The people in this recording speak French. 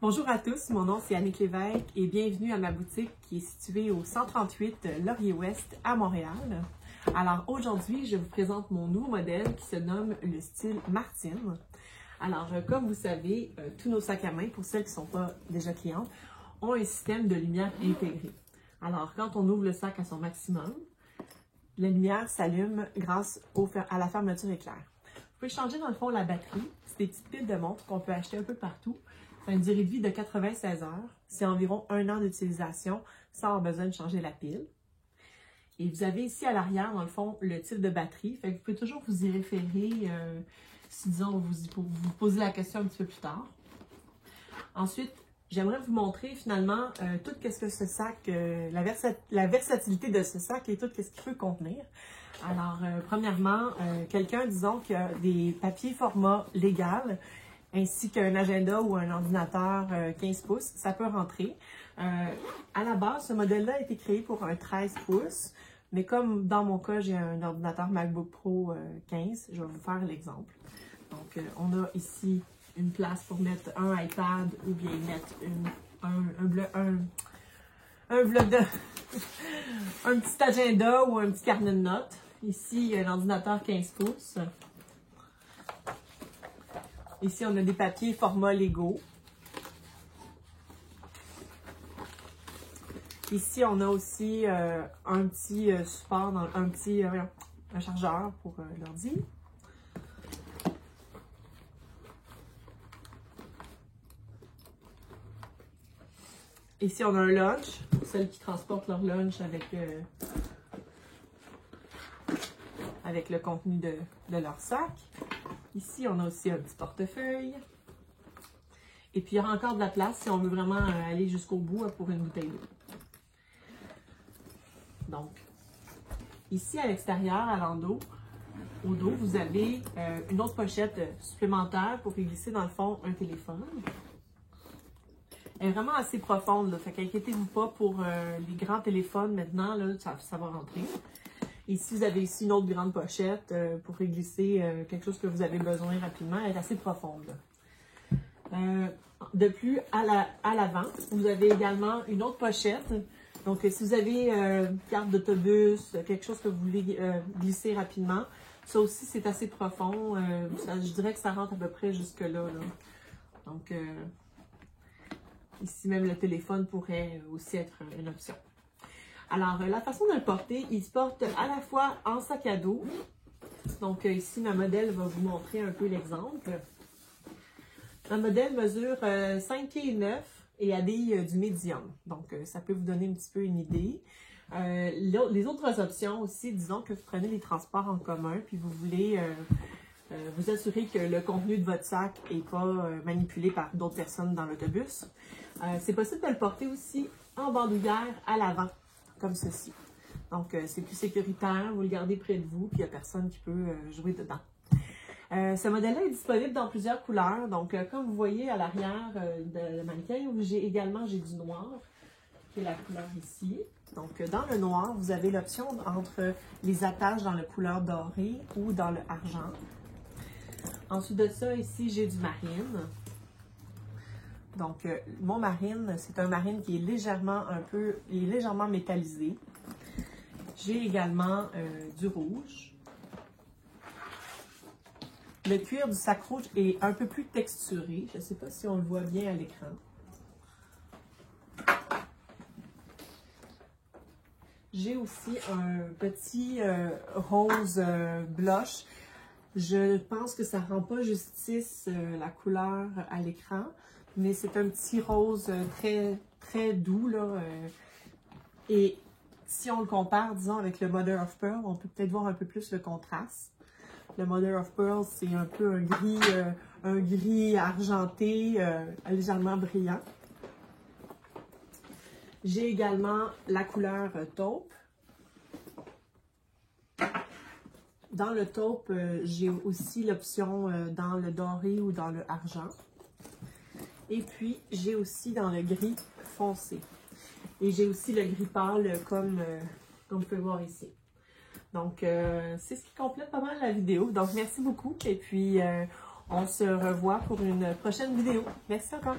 Bonjour à tous, mon nom c'est Annick Lévesque et bienvenue à ma boutique qui est située au 138 Laurier-Ouest à Montréal. Alors aujourd'hui, je vous présente mon nouveau modèle qui se nomme le style Martine. Alors comme vous savez, tous nos sacs à main, pour celles qui ne sont pas déjà clientes, ont un système de lumière intégré. Alors quand on ouvre le sac à son maximum, la lumière s'allume grâce à la fermeture éclair. Vous pouvez changer dans le fond la batterie. C'est des petites piles de montre qu'on peut acheter un peu partout. Ça a une durée de vie de 96 heures. C'est environ 1 an d'utilisation sans avoir besoin de changer la pile. Et vous avez ici à l'arrière, dans le fond, le type de batterie. Fait que vous pouvez toujours vous y référer si, disons, vous posez la question un petit peu plus tard. Ensuite, j'aimerais vous montrer finalement tout ce que ce sac, la versatilité de ce sac et tout ce qu'il peut contenir. Alors, premièrement, quelqu'un, disons, qui a des papiers format légal, ainsi qu'un agenda ou un ordinateur 15 pouces, ça peut rentrer. À la base, ce modèle-là a été créé pour un 13 pouces, mais comme dans mon cas, j'ai un ordinateur MacBook Pro 15, je vais vous faire l'exemple. Donc, on a ici une place pour mettre un iPad ou bien mettre un petit agenda ou un petit carnet de notes. Ici, un ordinateur 15 pouces. Ici, on a des papiers format Lego. Ici, on a aussi un petit support, un chargeur pour l'ordi. Ici, on a un lunch, pour celles qui transportent leur lunch avec le contenu de leur sac. Ici, on a aussi un petit portefeuille. Et puis, il y aura encore de la place si on veut vraiment aller jusqu'au bout pour une bouteille d'eau. Donc, ici à l'extérieur, à l'endos, au dos, vous avez une autre pochette supplémentaire pour y glisser dans le fond un téléphone. Elle est vraiment assez profonde, là, fait qu'inquiétez-vous pas pour les grands téléphones maintenant, là, ça va rentrer. Ici, vous avez ici une autre grande pochette pour y glisser quelque chose que vous avez besoin rapidement. Elle est assez profonde. De plus, à l'avant, vous avez également une autre pochette. Donc, si vous avez une carte d'autobus, quelque chose que vous voulez glisser rapidement, ça aussi, c'est assez profond. Je dirais que ça rentre à peu près jusque-là. Là. Donc, ici même, le téléphone pourrait aussi être une option. Alors, la façon de le porter, il se porte à la fois en sac à dos. Donc, ici, ma modèle va vous montrer un peu l'exemple. Ma modèle mesure 5 pieds et 9 et habille du médium. Donc, ça peut vous donner un petit peu une idée. Les autres options aussi, disons que vous prenez les transports en commun puis vous voulez vous assurer que le contenu de votre sac n'est pas manipulé par d'autres personnes dans l'autobus. C'est possible de le porter aussi en bandoulière à l'avant, comme ceci. Donc, c'est plus sécuritaire, vous le gardez près de vous, puis il n'y a personne qui peut jouer dedans. Ce modèle-là est disponible dans plusieurs couleurs. Donc, comme vous voyez à l'arrière de mannequin, j'ai du noir, qui est la couleur ici. Donc, dans le noir, vous avez l'option entre les attaches dans la couleur dorée ou dans le argent. Ensuite de ça, ici, j'ai du marine. Donc, mon marine, c'est un marine qui est légèrement métallisé. J'ai également du rouge. Le cuir du sac rouge est un peu plus texturé. Je ne sais pas si on le voit bien à l'écran. J'ai aussi un petit rose blush. Je pense que ça ne rend pas justice la couleur à l'écran. Mais c'est un petit rose très, très doux, là. Et si on le compare, disons, avec le Mother of Pearl, on peut peut-être voir un peu plus le contraste. Le Mother of Pearl, c'est un peu un gris argenté, légèrement brillant. J'ai également la couleur taupe. Dans le taupe, j'ai aussi l'option dans le doré ou dans le argent. Et puis, j'ai aussi dans le gris foncé. Et j'ai aussi le gris pâle comme vous pouvez voir ici. Donc, c'est ce qui complète pas mal la vidéo. Donc, merci beaucoup. Et puis, on se revoit pour une prochaine vidéo. Merci encore.